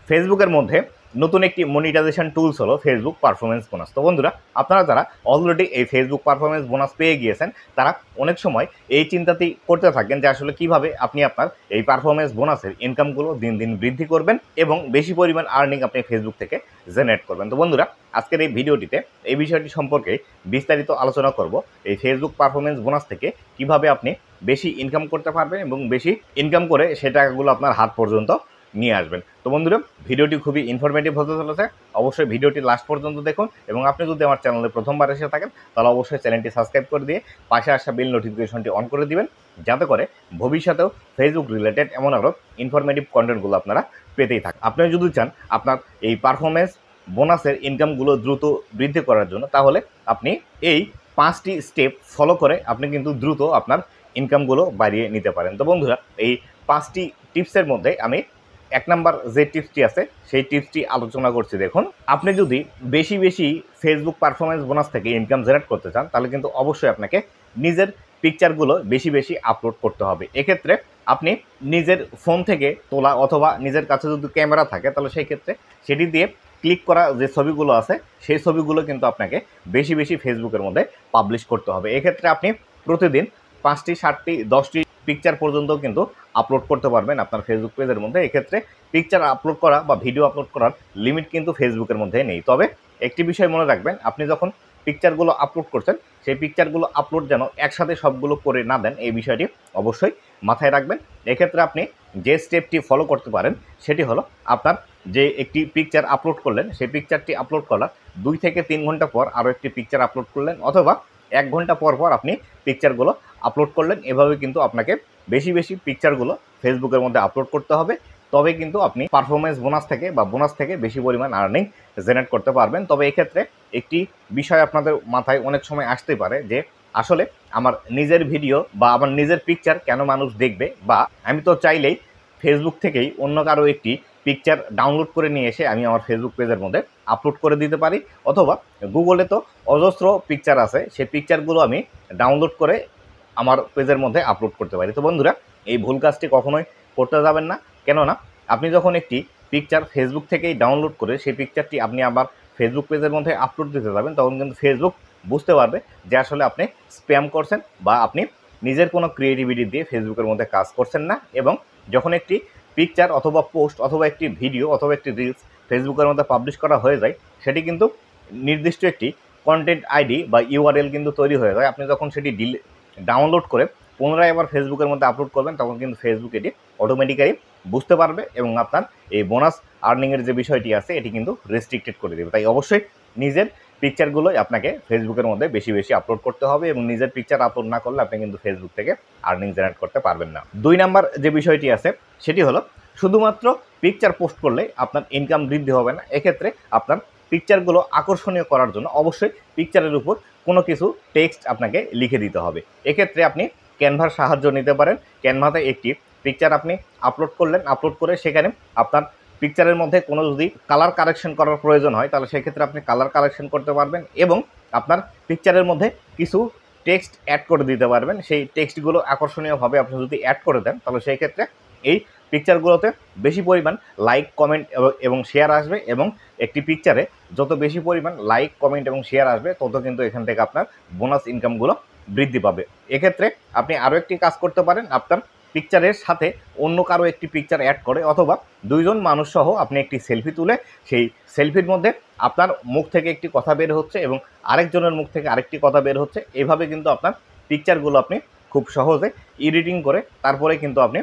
ফেসবুকের মধ্যে নতুন একটি মনিটাইজেশন টুলস হলো ফেসবুক পারফরমেন্স বোনাস। তো বন্ধুরা, আপনারা যারা অলরেডি এই ফেসবুক পারফরমেন্স বোনাস পেয়ে গিয়েছেন, তারা অনেক সময় এই চিন্তাতেই করতে থাকেন যে আসলে কিভাবে আপনি আপনার এই পারফরমেন্স বোনাসের ইনকামগুলো দিন দিন বৃদ্ধি করবেন এবং বেশি পরিমাণ আর্নিং আপনি ফেসবুক থেকে জেনারেট করবেন। তো বন্ধুরা, আজকের এই ভিডিওটিতে এই বিষয়টি সম্পর্কে বিস্তারিত আলোচনা করব। এই ফেসবুক পারফরমেন্স বোনাস থেকে কিভাবে আপনি বেশি ইনকাম করতে পারবেন এবং বেশি ইনকাম করে সে টাকাগুলো আপনার হাত পর্যন্ত নিয়ে আসবেন। তো বন্ধুরা, ভিডিওটি খুবই ইনফরমেটিভ হতে চলেছে। অবশ্যই ভিডিওটি লাস্ট পর্যন্ত দেখুন এবং আপনি যদি আমার চ্যানেলে প্রথমবার এসে থাকেন তাহলে অবশ্যই চ্যানেলটি সাবস্ক্রাইব করে দিয়ে পাশে আসা বেল নোটিফিকেশনটি অন করে দিবেন, যাতে করে ভবিষ্যতেও ফেসবুক রিলেটেড এমন আরও ইনফরমেটিভ কন্টেন্টগুলো আপনারা পেতেই থাকেন। আপনি যদি চান আপনার এই পারফরমেন্স বোনাসের ইনকামগুলো দ্রুত বৃদ্ধি করার জন্য, তাহলে আপনি এই 5টি স্টেপ ফলো করে আপনি কিন্তু দ্রুত আপনার ইনকামগুলো বাড়িয়ে নিতে পারেন। তো বন্ধুরা, এই 5টি টিপসের মধ্যে আমি 1 নাম্বার যে টিপসটি আছে সেই টিপসটি আলোচনা করছি। দেখুন, আপনি যদি বেশি বেশি ফেসবুক পারফরমেন্স বোনাস থেকে ইনকাম জেনারেট করতে চান, তাহলে কিন্তু অবশ্যই আপনাকে নিজের পিকচারগুলো বেশি বেশি আপলোড করতে হবে। এক্ষেত্রে আপনি নিজের ফোন থেকে তোলা অথবা নিজের কাছে যদি ক্যামেরা থাকে, তাহলে সেই ক্ষেত্রে সেটি দিয়ে ক্লিক করা যে ছবিগুলো আছে সেই ছবিগুলো কিন্তু আপনাকে বেশি বেশি ফেসবুকের মধ্যে পাবলিশ করতে হবে। এক্ষেত্রে আপনি প্রতিদিন 5টি 7টি 10টি পিকচার পর্যন্ত কিন্তু আপলোড করতে পারবেন আপনার ফেসবুক পেজের মধ্যে। এক্ষেত্রে পিকচার আপলোড করা বা ভিডিও আপলোড করার লিমিট কিন্তু ফেসবুকের মধ্যে নেই। তবে একটি বিষয় মনে রাখবেন, আপনি যখন পিকচারগুলো আপলোড করছেন সেই পিকচারগুলো আপলোড যেন একসাথে সবগুলো করে না দেন, এই বিষয়টি অবশ্যই মাথায় রাখবেন। এক্ষেত্রে আপনি যে স্টেপটি ফলো করতে পারেন সেটি হলো, আপনার যে একটি পিকচার আপলোড করলেন সেই পিকচারটি আপলোড করার 2 থেকে 3 ঘন্টা পর আরও একটি পিকচার আপলোড করলেন, অথবা 1 ঘন্টা পর পর আপনি পিকচারগুলো আপলোড করলেন। এভাবে কিন্তু আপনাকে বেশি বেশি পিকচারগুলো ফেসবুকের মধ্যে আপলোড করতে হবে, তবে কিন্তু আপনি পারফরমেন্স বোনাস থেকে বা বোনাস থেকে বেশি পরিমাণ আর্নিং জেনারেট করতে পারবেন। তবে এক্ষেত্রে একটি বিষয় আপনাদের মাথায় অনেক সময় আসতে পারে যে আসলে আমার নিজের ভিডিও বা আমার নিজের পিকচার কেন মানুষ দেখবে, বা আমি তো চাইলেই ফেসবুক থেকেই অন্য কারো একটি পিকচার ডাউনলোড করে নিয়ে এসে আমি আমার ফেসবুক পেজের মধ্যে আপলোড করে দিতে পারি, অথবা গুগলে তো অজস্র পিকচার আছে, সেই পিকচারগুলো আমি ডাউনলোড করে আমার পেজের মধ্যে আপলোড করতে পারি। তো বন্ধুরা, এই ভুল কাজটি কখনোই করতে যাবেন না। কেননা আপনি যখন একটি পিকচার ফেসবুক থেকেই ডাউনলোড করে সেই পিকচারটি আপনি আবার ফেসবুক পেজের মধ্যে আপলোড দিতে যাবেন, তখন কিন্তু ফেসবুক বুঝতে পারবে যে আসলে আপনি স্প্যাম করছেন বা আপনি নিজের কোনো ক্রিয়েটিভিটি দিয়ে ফেসবুকের মধ্যে কাজ করছেন না। এবং যখন একটি পিকচার অথবা পোস্ট অথবা একটি ভিডিও অথবা একটি রিলস ফেসবুকের মধ্যে পাবলিশ করা হয়ে যায়, সেটি কিন্তু নির্দিষ্ট একটি কন্টেন্ট আইডি বা ইউআরএল কিন্তু তৈরি হয়ে যায়। আপনি যখন সেটি ডাউনলোড করে পুনরায় আবার ফেসবুকের মধ্যে আপলোড করবেন, তখন কিন্তু ফেসবুক এটি অটোমেটিক্যালি বুঝতে পারবে এবং আপনার এই বোনাস আর্নিংয়ের যে বিষয়টি আছে এটি কিন্তু রেস্ট্রিক্টেড করে দেবে। তাই অবশ্যই নিজের পিকচারগুলোই আপনাকে ফেসবুকের মধ্যে বেশি বেশি আপলোড করতে হবে, এবং নিজের পিকচার আপলোড না করলে আপনি কিন্তু ফেসবুক থেকে আর্নিং জেনারেট করতে পারবেন না। 2 নাম্বার যে বিষয়টি আছে সেটি হলো, শুধুমাত্র পিকচার পোস্ট করলে আপনার ইনকাম বৃদ্ধি হবে না। এক্ষেত্রে আপনার পিকচারগুলো আকর্ষণীয় করার জন্য অবশ্যই পিকচারের উপর কোনো কিছু টেক্সট আপনাকে লিখে দিতে হবে। এক্ষেত্রে আপনি ক্যানভার সাহায্য নিতে পারেন। ক্যানভাতে একটি পিকচার আপনি আপলোড করলেন, আপলোড করে সেখানে আপনার পিকচারের মধ্যে কোনো যদি কালার কারেকশন করার প্রয়োজন হয়, তাহলে সেক্ষেত্রে আপনি কালার কারেকশন করতে পারবেন এবং আপনার পিকচারের মধ্যে কিছু টেক্সট অ্যাড করে দিতে পারবেন। সেই টেক্সটগুলো আকর্ষণীয়ভাবে আপনি যদি অ্যাড করে দেন, তাহলে সেই ক্ষেত্রে এই পিকচারগুলোতে বেশি পরিমাণ লাইক, কমেন্ট এবং শেয়ার আসবে, এবং একটি পিকচারে যত বেশি পরিমাণ লাইক, কমেন্ট এবং শেয়ার আসবে, তত কিন্তু এখান থেকে আপনার বোনাস ইনকামগুলো বৃদ্ধি পাবে। এক্ষেত্রে আপনি আরও একটি কাজ করতে পারেন, আপনার পিকচারের সাথে অন্য কারো একটি পিকচার অ্যাড করে অথবা 2 জন মানুষ সহ আপনি একটি সেলফি তুলে সেই সেলফির মধ্যে আপনার মুখ থেকে একটি কথা বের হচ্ছে এবং আরেকজনের মুখ থেকে আরেকটি কথা বের হচ্ছে। এভাবে কিন্তু আপনার পিকচারগুলো আপনি খুব সহজে এডিটিং করে তারপরে কিন্তু আপনি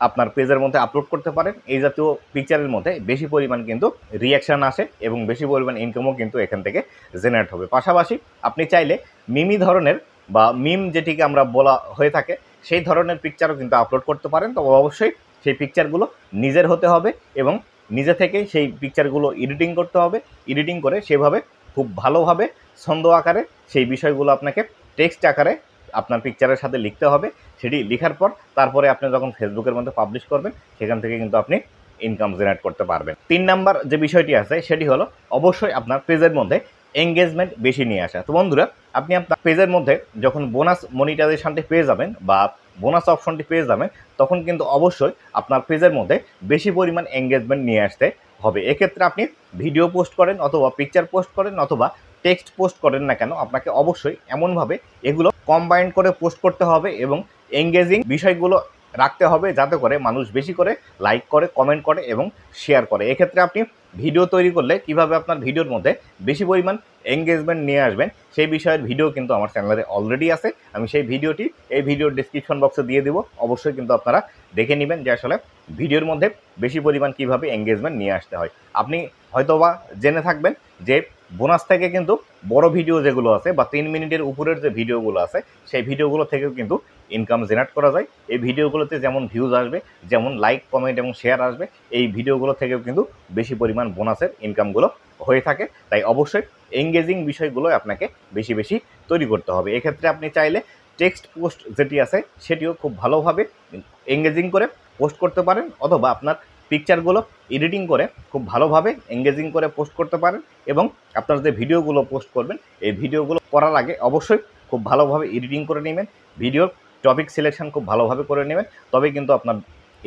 আপনার পেজের মধ্যে আপলোড করতে পারেন। এই জাতীয় পিকচারের মধ্যে বেশি পরিমাণ কিন্তু রিয়াকশান আসে এবং বেশি পরিমাণ ইনকামও কিন্তু এখান থেকে জেনারেট হবে। পাশাপাশি আপনি চাইলে মিমি ধরনের বা মিম যেটিকে আমরা বলা হয়ে থাকে সেই ধরনের পিকচারও কিন্তু আপলোড করতে পারেন। তবে অবশ্যই সেই পিকচারগুলো নিজের হতে হবে এবং নিজে থেকে সেই পিকচারগুলো এডিটিং করতে হবে। এডিটিং করে সেভাবে খুব ভালোভাবে ছন্দ আকারে সেই বিষয়গুলো আপনাকে টেক্সট আকারে আপনার পিকচারের সাথে লিখতে হবে। সেটি লেখার পর তারপরে আপনি যখন ফেসবুকের মধ্যে পাবলিশ করবেন, সেখান থেকে কিন্তু আপনি ইনকাম জেনারেট করতে পারবেন। 3 নাম্বার যে বিষয়টি আছে সেটি হলো, অবশ্যই আপনার পেজের মধ্যে এঙ্গেজমেন্ট বেশি নিয়ে আসা। তো বন্ধুরা, আপনি আপনার পেজের মধ্যে যখন বোনাস মনিটাইজেশনটি পেয়ে যাবেন বা বোনাস অপশনটি পেয়ে যাবেন, তখন কিন্তু অবশ্যই আপনার পেজের মধ্যে বেশি পরিমাণ এঙ্গেজমেন্ট নিয়ে আসতে হবে। এক্ষেত্রে আপনি ভিডিও পোস্ট করেন অথবা পিকচার পোস্ট করেন অথবা টেক্সট পোস্ট করেন না কেন, আপনাকে অবশ্যই এমনভাবে এগুলো কম্বাইন করে পোস্ট করতে হবে এবং এঙ্গেজিং বিষয়গুলো রাখতে হবে, যাতে করে মানুষ বেশি করে লাইক করে, কমেন্ট করে এবং শেয়ার করে। এক্ষেত্রে আপনি ভিডিও তৈরি করলে কিভাবে আপনার ভিডিওর মধ্যে বেশি পরিমাণ এঙ্গেজমেন্ট নিয়ে আসবেন সেই বিষয়ের ভিডিও কিন্তু আমার চ্যানেলে অলরেডি আছে। আমি সেই ভিডিওটি এই ভিডিওর ডিসক্রিপশন বক্সে দিয়ে দেবো, অবশ্যই কিন্তু আপনারা দেখে নেবেন যে আসলে ভিডিওর মধ্যে বেশি পরিমাণ কিভাবে এঙ্গেজমেন্ট নিয়ে আসতে হয়। আপনি হয়তোবা জেনে থাকবেন যে বোনাস থেকে কিন্তু বড় ভিডিও যেগুলো আছে বা 3 মিনিটের উপরের যে ভিডিওগুলো আছে সেই ভিডিওগুলো থেকেও কিন্তু ইনকাম জেনারেট করা যায়। এই ভিডিওগুলোতে যেমন ভিউজ আসবে, যেমন লাইক, কমেন্ট এবং শেয়ার আসবে, এই ভিডিওগুলো থেকেও কিন্তু বেশি পরিমাণ বোনাসের ইনকামগুলো হয়ে থাকে। তাই অবশ্যই এঙ্গেজিং বিষয়গুলো আপনাকে বেশি বেশি তৈরি করতে হবে। এক্ষেত্রে আপনি চাইলে টেক্সট পোস্ট যেটি আছে সেটিও খুব ভালোভাবে এঙ্গেজিং করে পোস্ট করতে পারেন, অথবা আপনার পিকচারগুলো এডিটিং করে খুব ভালোভাবে এঙ্গেজিং করে পোস্ট করতে পারেন। এবং আপনার যে ভিডিওগুলো পোস্ট করবেন এই ভিডিওগুলো করার আগে অবশ্যই খুব ভালোভাবে এডিটিং করে নেবেন, ভিডিওর টপিক সিলেকশন খুব ভালোভাবে করে নেবেন, তবে কিন্তু আপনার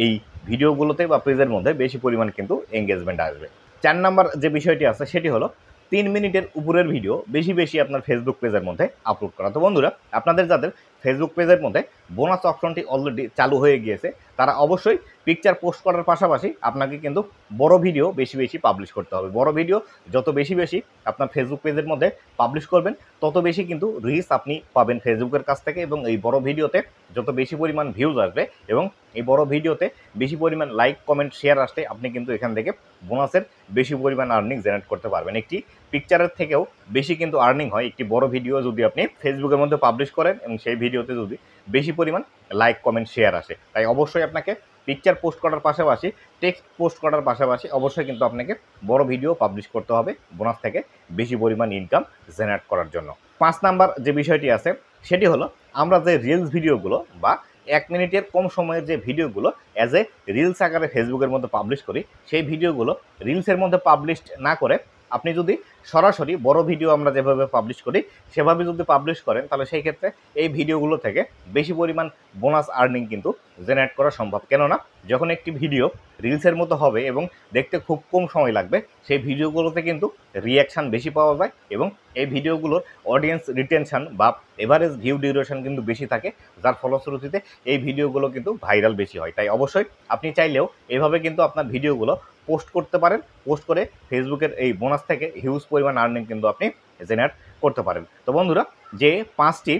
এই ভিডিওগুলোতে বা পেজের মধ্যে বেশি পরিমাণ কিন্তু এঙ্গেজমেন্ট আসবে। 4 নাম্বার যে বিষয়টি আছে সেটি হলো 3 মিনিটের উপরের ভিডিও বেশি বেশি আপনার ফেসবুক পেজের মধ্যে আপলোড করা। তো বন্ধুরা, আপনাদের যাদের ফেসবুক পেজের মধ্যে বোনাস অপশনটি অলরেডি চালু হয়ে গিয়েছে তারা অবশ্যই পিকচার পোস্ট করার পাশাপাশি আপনাকে কিন্তু বড় ভিডিও বেশি বেশি পাবলিশ করতে হবে। বড় ভিডিও যত বেশি বেশি আপনার ফেসবুক পেজের মধ্যে পাবলিশ করবেন তত বেশি কিন্তু রিচ আপনি পাবেন ফেসবুকের কাছ থেকে, এবং এই বড় ভিডিওতে যত বেশি পরিমাণ ভিউজ আসবে এবং এই বড় ভিডিওতে বেশি পরিমাণ লাইক, কমেন্ট, শেয়ার আসলে আপনি কিন্তু এখান থেকে বোনাসের বেশি পরিমাণ আর্নিং জেনারেট করতে পারবেন। একটি পিকচারের থেকেও বেশি কিন্তু আর্নিং হয় একটি বড় ভিডিও যদি আপনি ফেসবুকের মধ্যে পাবলিশ করেন এবং সেই ভিডিওতে যদি বেশি পরিমাণ লাইক, কমেন্ট, শেয়ার আসে। তাই অবশ্যই আপনাকে পিকচার পোস্ট করার পাশাপাশি টেক্সট পোস্ট করার পাশাপাশি অবশ্যই কিন্তু আপনাকে বড় ভিডিও পাবলিশ করতে হবে বোনাস থেকে বেশি পরিমাণ ইনকাম জেনারেট করার জন্য। 5 নাম্বার যে বিষয়টি আছে সেটি হলো আমরা যে রিলস ভিডিওগুলো বা 1 মিনিটের কম সময়ের যে ভিডিওগুলো অ্যাজ এ রিলস আকারে ফেসবুকের মধ্যে পাবলিশ করি, সেই ভিডিওগুলো রিলসের মধ্যে পাবলিশ না করে আপনি যদি সরাসরি বড় ভিডিও আমরা যেভাবে পাবলিশ করি সেভাবে যদি পাবলিশ করেন তাহলে সেই ক্ষেত্রে এই ভিডিওগুলো থেকে বেশি পরিমাণ বোনাস আর্নিং কিন্তু জেনারেট করা সম্ভব। কেননা যখন একটি ভিডিও রিলসের মতো হবে এবং দেখতে খুব কম সময় লাগবে সেই ভিডিওগুলোতে কিন্তু রিয়াকশান বেশি পাওয়া যায় এবং এই ভিডিওগুলোর অডিয়েন্স রিটেনশন বা এভারেজ ভিউ ডিউরেশন কিন্তু বেশি থাকে, যার ফলশ্রুতিতে এই ভিডিওগুলো কিন্তু ভাইরাল বেশি হয়। তাই অবশ্যই আপনি চাইলেও এভাবে কিন্তু আপনার ভিডিওগুলো পোস্ট করতে পারেন, পোস্ট করে ফেসবুকের এই বোনাস থেকে হিউজ পরিমাণ আর্নিং কিন্তু আপনি জেনারেট করতে পারেন। তো বন্ধুরা, যে 5টি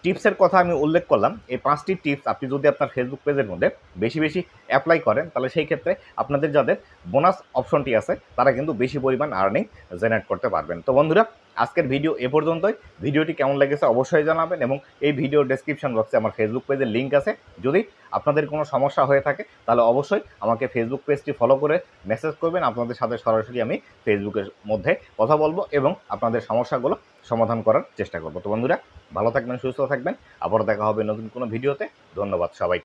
টিপসের কথা আমি উল্লেখ করলাম, এই 5টি টিপস আপনি যদি আপনার ফেসবুক পেজের মধ্যে বেশি বেশি অ্যাপ্লাই করেন তাহলে সেই ক্ষেত্রে আপনাদের যাদের বোনাস অপশনটি আছে তারা কিন্তু বেশি পরিমাণ আর্নিং জেনারেট করতে পারবেন। তো বন্ধুরা, আজকের ভিডিও এ পর্যন্তই। ভিডিওটি কেমন লেগেছে অবশ্যই জানাবেন এবং এই ভিডিওর ডেসক্রিপশন বক্সে আমার ফেসবুক পেজের লিঙ্ক আছে। যদি আপনাদের কোনো সমস্যা হয়ে থাকে তাহলে অবশ্যই আমাকে ফেসবুক পেজটি ফলো করে মেসেজ করবেন, আপনাদের সাথে সরাসরি আমি ফেসবুকের মধ্যে কথা বলবো এবং আপনাদের সমস্যাগুলো সমাধান করার চেষ্টা করব। তো বন্ধুরা, ভালো থাকবেন, সুস্থ থাকবেন, আবার দেখা হবে নতুন কোনো ভিডিওতে। ধন্যবাদ সবাই।